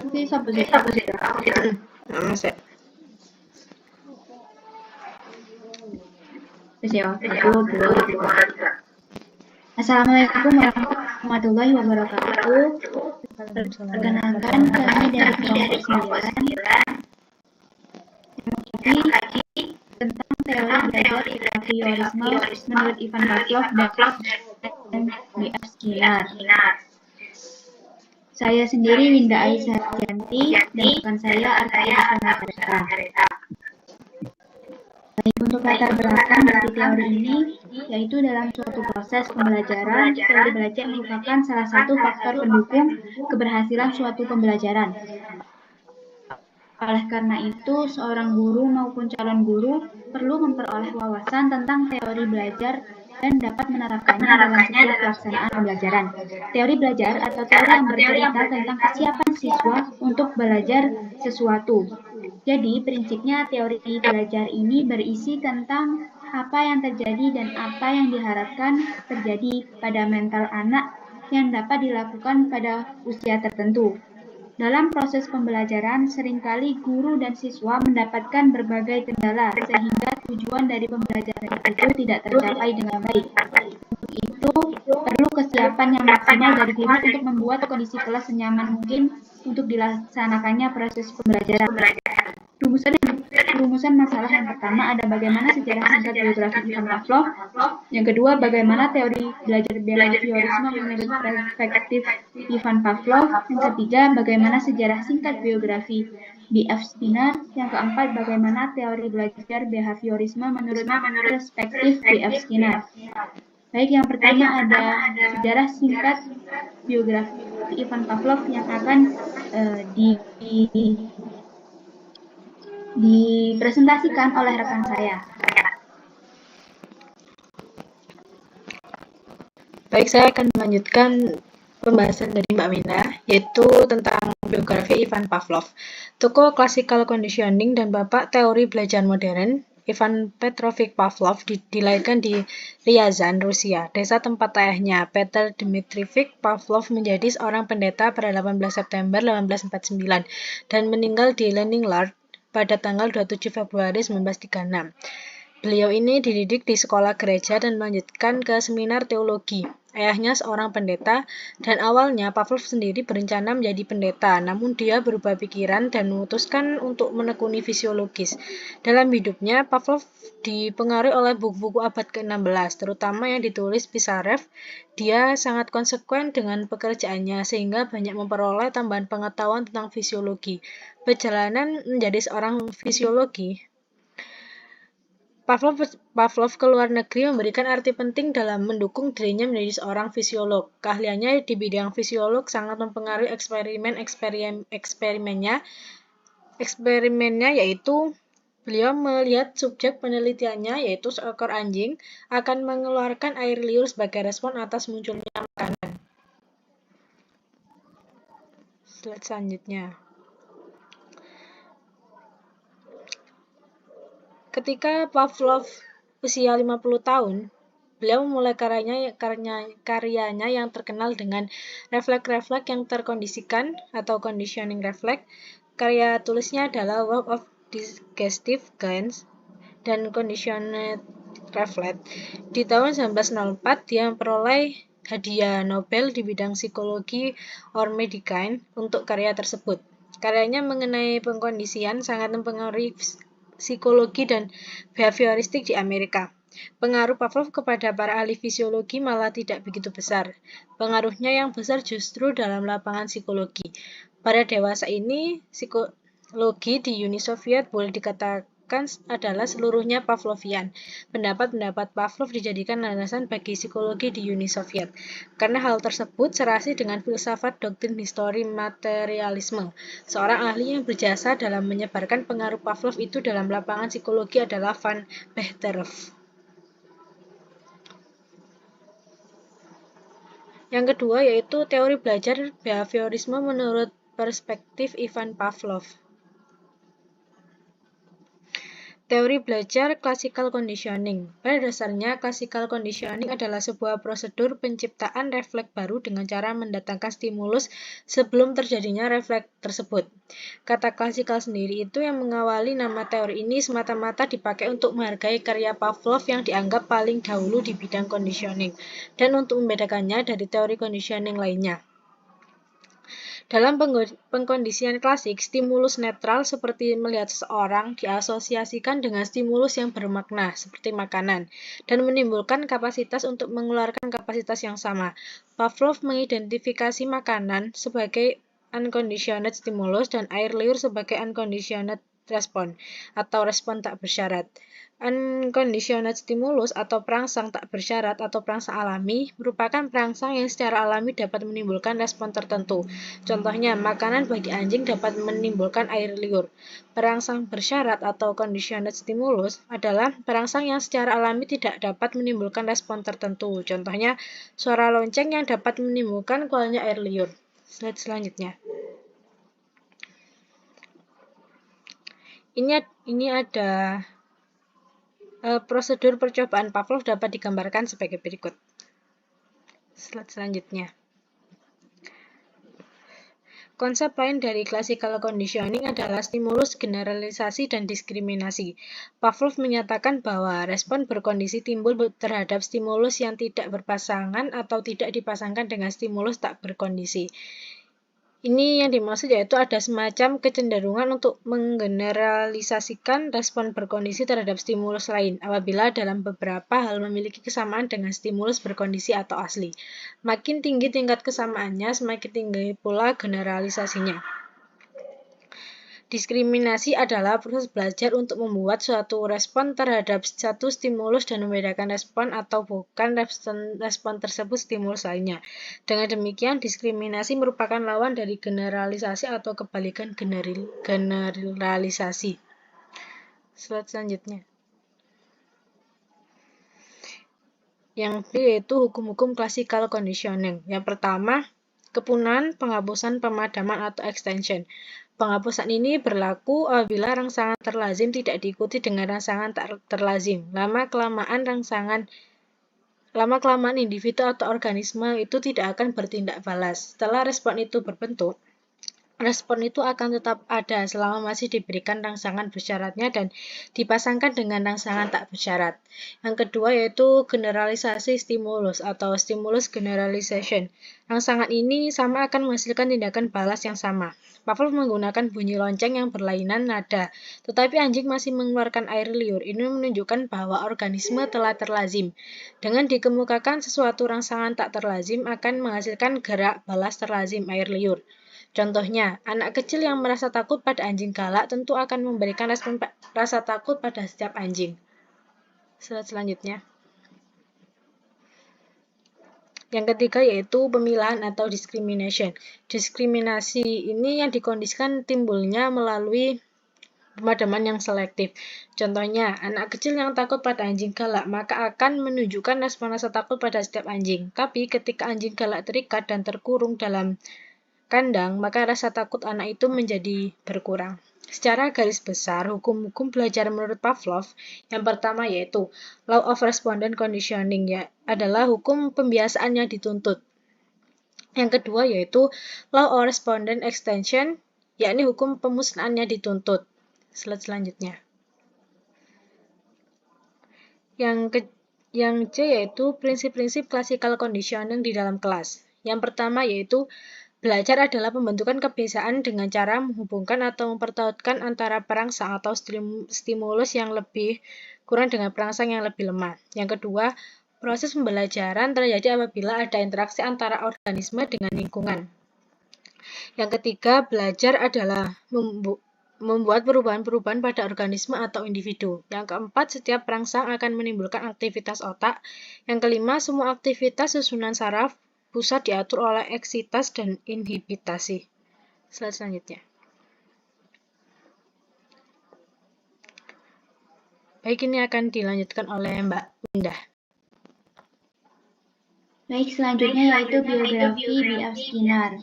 Iki sapa sih aku sih? Masuk. Wis ya, aku mulai. Assalamualaikum warahmatullahi wabarakatuh. Waalaikumsalam Perkenalkan, kami dari kelompok 9 yang mengkaji tentang teori belajar behaviorisme menurut Ivan Pavlov dan B.F. Skinner. Saya sendiri Winda Aisyah Janti dan rekan saya Arka Rizka. Baik, untuk latar belakang dari teori ini, yaitu dalam suatu proses pembelajaran, teori belajar merupakan salah satu faktor pendukung keberhasilan suatu pembelajaran. Oleh karena itu, seorang guru maupun calon guru perlu memperoleh wawasan tentang teori belajar dan dapat menerapkannya dalam setiap pelaksanaan pembelajaran. Teori belajar atau teori yang bercerita tentang kesiapan siswa untuk belajar sesuatu. Jadi, prinsipnya teori belajar ini berisi tentang apa yang terjadi dan apa yang diharapkan terjadi pada mental anak yang dapat dilakukan pada usia tertentu. Dalam proses pembelajaran, seringkali guru dan siswa mendapatkan berbagai kendala sehingga tujuan dari pembelajaran itu tidak tercapai dengan baik. Untuk itu, perlu kesiapan yang maksimal dari guru untuk membuat kondisi kelas senyaman mungkin untuk dilaksanakannya proses pembelajaran. Rumusan masalah yang pertama ada bagaimana sejarah singkat biografi Ivan Pavlov. Yang kedua, bagaimana teori belajar behaviorisme menurut perspektif Ivan Pavlov. Yang ketiga, bagaimana sejarah singkat biografi B.F. Skinner. Yang keempat, bagaimana teori belajar behaviorisme menurut perspektif B.F. Skinner. Baik, yang pertama ada sejarah singkat biografi Ivan Pavlov yang akan dipresentasikan oleh rekan saya. Baik, saya akan melanjutkan pembahasan dari Mbak Mina, yaitu tentang biografi Ivan Pavlov, tokoh classical conditioning dan bapak teori belajar modern. Ivan Petrovich Pavlov dilahirkan di Ryazan, Rusia. Desa tempat ayahnya, Peter Dmitrievich Pavlov, menjadi seorang pendeta pada 18 September 1849 dan meninggal di Leningrad pada tanggal 27 Februari 1936. Beliau ini dididik di sekolah gereja dan melanjutkan ke seminar teologi. Ayahnya seorang pendeta, dan awalnya Pavlov sendiri berencana menjadi pendeta, namun dia berubah pikiran dan memutuskan untuk menekuni fisiologis. Dalam hidupnya, Pavlov dipengaruhi oleh buku-buku abad ke-16, terutama yang ditulis Pisarev. Dia sangat konsekuen dengan pekerjaannya, sehingga banyak memperoleh tambahan pengetahuan tentang fisiologi. Perjalanan menjadi seorang fisiologi, Pavlov ke luar negeri memberikan arti penting dalam mendukung dirinya menjadi seorang fisiolog. Keahliannya di bidang fisiolog sangat mempengaruhi eksperimennya, yaitu beliau melihat subjek penelitiannya, yaitu seekor anjing, akan mengeluarkan air liur sebagai respon atas munculnya makanan. Slide selanjutnya. Ketika Pavlov usia 50 tahun, beliau memulai karyanya yang terkenal dengan refleks-refleks yang terkondisikan atau conditioning reflex. Karya tulisnya adalah Work of Digestive Glands dan Conditioned Reflex. Di tahun 1904, dia memperoleh hadiah Nobel di bidang psikologi or medicine untuk karya tersebut. Karyanya mengenai pengkondisian sangat mempengaruhi psikologi dan behavioristik di Amerika. Pengaruh Pavlov kepada para ahli fisiologi malah tidak begitu besar. Pengaruhnya yang besar justru dalam lapangan psikologi. Pada dewasa ini, psikologi di Uni Soviet boleh dikatakan adalah seluruhnya Pavlovian. Pendapat-pendapat Pavlov dijadikan landasan bagi psikologi di Uni Soviet. Karena hal tersebut serasi dengan filsafat doktrin histori materialisme. Seorang ahli yang berjasa dalam menyebarkan pengaruh Pavlov itu dalam lapangan psikologi adalah Van Bechterew. Yang kedua yaitu teori belajar behaviorisme menurut perspektif Ivan Pavlov. Teori belajar classical conditioning. Pada dasarnya, classical conditioning adalah sebuah prosedur penciptaan refleks baru dengan cara mendatangkan stimulus sebelum terjadinya refleks tersebut. Kata classical sendiri itu yang mengawali nama teori ini semata-mata dipakai untuk menghargai karya Pavlov yang dianggap paling dahulu di bidang conditioning, dan untuk membedakannya dari teori conditioning lainnya. Dalam pengkondisian klasik, stimulus netral seperti melihat seseorang diasosiasikan dengan stimulus yang bermakna seperti makanan dan menimbulkan kapasitas untuk mengeluarkan kapasitas yang sama. Pavlov mengidentifikasi makanan sebagai unconditioned stimulus dan air liur sebagai unconditioned response atau respon tak bersyarat. Unconditioned stimulus atau perangsang tak bersyarat atau perangsang alami merupakan perangsang yang secara alami dapat menimbulkan respon tertentu. Contohnya, makanan bagi anjing dapat menimbulkan air liur. Perangsang bersyarat atau conditioned stimulus adalah perangsang yang secara alami tidak dapat menimbulkan respon tertentu. Contohnya, suara lonceng yang dapat menimbulkan keluarnya air liur. Slide selanjutnya. Ini ada prosedur percobaan Pavlov dapat digambarkan sebagai berikut. Slide selanjutnya. Konsep lain dari classical conditioning adalah stimulus, generalisasi, dan diskriminasi. Pavlov menyatakan bahwa respon berkondisi timbul terhadap stimulus yang tidak berpasangan atau tidak dipasangkan dengan stimulus tak berkondisi. Ini yang dimaksud yaitu ada semacam kecenderungan untuk menggeneralisasikan respon berkondisi terhadap stimulus lain apabila dalam beberapa hal memiliki kesamaan dengan stimulus berkondisi atau asli. Makin tinggi tingkat kesamaannya, semakin tinggi pula generalisasinya. Diskriminasi adalah proses belajar untuk membuat suatu respon terhadap satu stimulus dan membedakan respon atau bukan respon tersebut stimulus lainnya. Dengan demikian, diskriminasi merupakan lawan dari generalisasi atau kebalikan generalisasi. Slide selanjutnya. Yang B yaitu hukum-hukum classical conditioning. Yang pertama, kepunahan, penghapusan, pemadaman atau extension. Penghapusan ini berlaku apabila rangsangan terlazim tidak diikuti dengan rangsangan tak terlazim. Lama-kelamaan individu atau organisme itu tidak akan bertindak balas. Setelah respon itu berbentuk, respon itu akan tetap ada selama masih diberikan rangsangan bersyaratnya dan dipasangkan dengan rangsangan tak bersyarat. Yang kedua yaitu generalisasi stimulus atau stimulus generalization. Rangsangan ini sama akan menghasilkan tindakan balas yang sama. Pavlov menggunakan bunyi lonceng yang berlainan nada, tetapi anjing masih mengeluarkan air liur. Ini menunjukkan bahwa organisme telah terlazim. Dengan dikemukakan sesuatu rangsangan tak terlazim akan menghasilkan gerak balas terlazim air liur. Contohnya, anak kecil yang merasa takut pada anjing galak tentu akan memberikan respon rasa takut pada setiap anjing. Slide selanjutnya. Yang ketiga yaitu pemilahan atau discrimination. Diskriminasi ini yang dikondisikan timbulnya melalui pemadaman yang selektif. Contohnya, anak kecil yang takut pada anjing galak maka akan menunjukkan respon rasa takut pada setiap anjing. Tapi ketika anjing galak terikat dan terkurung dalam kandang, maka rasa takut anak itu menjadi berkurang. Secara garis besar, hukum-hukum belajar menurut Pavlov yang pertama yaitu law of respondent conditioning adalah hukum pembiasaan yang dituntut. Yang kedua yaitu law of respondent extension, yakni hukum pemusnahan yang dituntut. Slide selanjutnya. Yang C yaitu prinsip-prinsip classical conditioning di dalam kelas. Yang pertama yaitu belajar adalah pembentukan kebiasaan dengan cara menghubungkan atau mempertautkan antara perangsang atau stimulus yang lebih kurang dengan perangsang yang lebih lemah. Yang kedua, proses pembelajaran terjadi apabila ada interaksi antara organisme dengan lingkungan. Yang ketiga, belajar adalah membuat perubahan-perubahan pada organisme atau individu. Yang keempat, setiap perangsang akan menimbulkan aktivitas otak. Yang kelima, semua aktivitas susunan saraf pusat diatur oleh eksitas dan inhibitasi. Slide selanjutnya. Baik, ini akan dilanjutkan oleh Mbak Windah. Baik, selanjutnya yaitu biografi B.F. Skinner.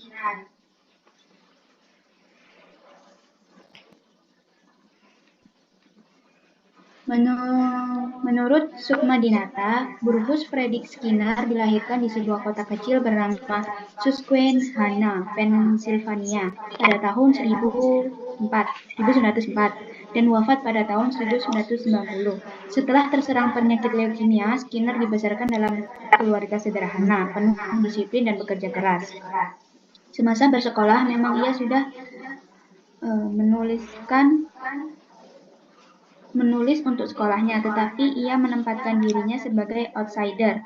Menurut Sukma Dinata, Rufus Frederick Skinner dilahirkan di sebuah kota kecil bernama Susquehanna, Pennsylvania pada tahun 1904 dan wafat pada tahun 1990. Setelah terserang penyakit leukemia, Skinner dibesarkan dalam keluarga sederhana, penuh disiplin dan bekerja keras. Semasa bersekolah, memang ia sudah menulis untuk sekolahnya, tetapi ia menempatkan dirinya sebagai outsider,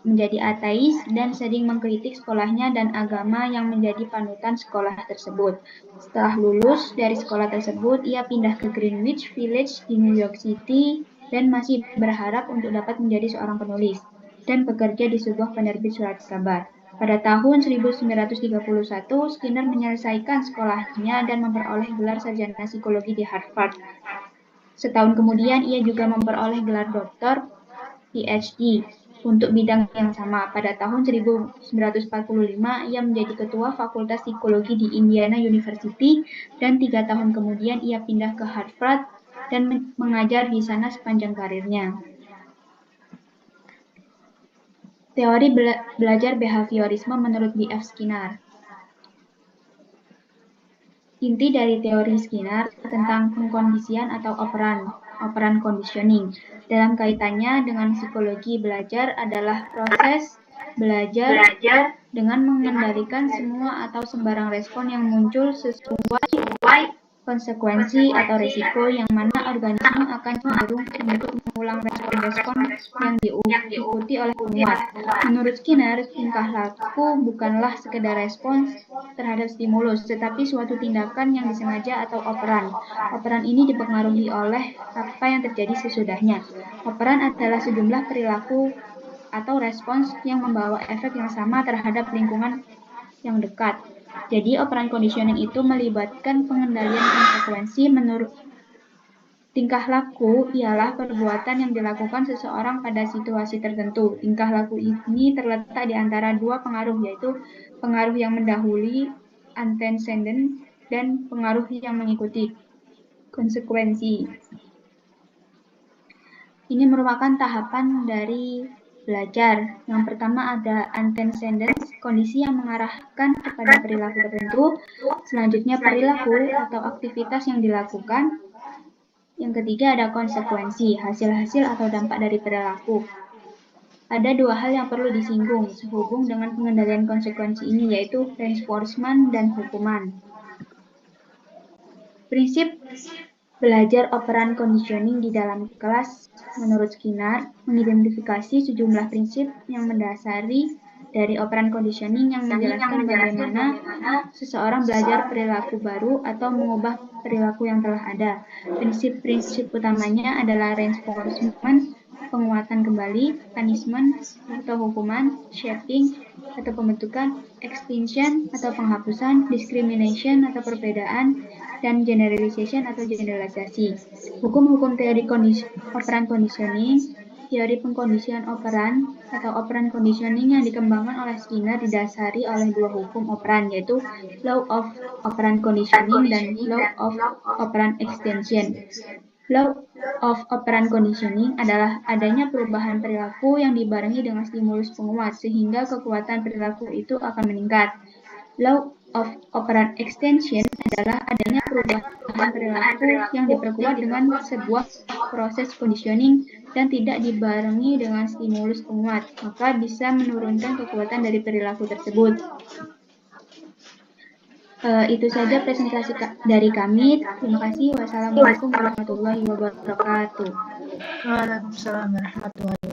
menjadi ateis, dan sering mengkritik sekolahnya dan agama yang menjadi panutan sekolah tersebut. Setelah lulus dari sekolah tersebut, ia pindah ke Greenwich Village di New York City dan masih berharap untuk dapat menjadi seorang penulis dan bekerja di sebuah penerbit surat kabar. Pada tahun 1931, Skinner menyelesaikan sekolahnya dan memperoleh gelar sarjana psikologi di Harvard. Setahun kemudian, ia juga memperoleh gelar doktor PhD untuk bidang yang sama. Pada tahun 1945, ia menjadi ketua Fakultas Psikologi di Indiana University, dan 3 tahun kemudian ia pindah ke Harvard dan mengajar di sana sepanjang karirnya. Teori belajar behaviorisme menurut B.F. Skinner. Inti dari teori Skinner tentang pengkondisian atau operan conditioning dalam kaitannya dengan psikologi belajar adalah proses belajar dengan mengendalikan semua atau sembarang respon yang muncul sesuai konsekuensi atau risiko yang mana organisme akan cenderung untuk mengulang respon-respon yang diikuti oleh penguat. Menurut Skinner, tingkah laku bukanlah sekedar respons terhadap stimulus, tetapi suatu tindakan yang disengaja atau operan. Operan ini dipengaruhi oleh apa yang terjadi sesudahnya. Operan adalah sejumlah perilaku atau respons yang membawa efek yang sama terhadap lingkungan yang dekat. Jadi, operan conditioning itu melibatkan pengendalian konsekuensi. Menurut tingkah laku ialah perbuatan yang dilakukan seseorang pada situasi tertentu. Tingkah laku ini terletak di antara dua pengaruh, yaitu pengaruh yang mendahului antecedent dan pengaruh yang mengikuti konsekuensi. Ini merupakan tahapan dari belajar. Yang pertama ada antecedents, kondisi yang mengarahkan kepada perilaku tertentu. Selanjutnya perilaku atau aktivitas yang dilakukan. Yang ketiga ada konsekuensi, hasil-hasil atau dampak dari perilaku. Ada dua hal yang perlu disinggung sehubung dengan pengendalian konsekuensi ini, yaitu reinforcement dan hukuman. Prinsip belajar operan conditioning di dalam kelas menurut Skinner mengidentifikasi sejumlah prinsip yang mendasari dari operan conditioning yang menjelaskan bagaimana seseorang belajar perilaku baru atau mengubah perilaku yang telah ada. Prinsip-prinsip utamanya adalah reinforcement, penguatan kembali, punishment atau hukuman, shaping atau pembentukan, extinction atau penghapusan, discrimination atau perbedaan, dan generalization atau generalisasi. Hukum-hukum teori operan conditioning, teori pengkondisian operan atau operan conditioning yang dikembangkan oleh Skinner didasari oleh dua hukum operan, yaitu law of operan conditioning dan law of operan extension. Law of operan conditioning adalah adanya perubahan perilaku yang dibarengi dengan stimulus penguat sehingga kekuatan perilaku itu akan meningkat. Law of operan extension adalah adanya perubahan perilaku yang diperkuat dengan sebuah proses conditioning dan tidak dibarengi dengan stimulus penguat, maka bisa menurunkan kekuatan dari perilaku tersebut. Itu saja presentasi dari kami. Terima kasih. Wassalamualaikum warahmatullahi wabarakatuh. Waalaikumsalam warahmatullahi wabarakatuh.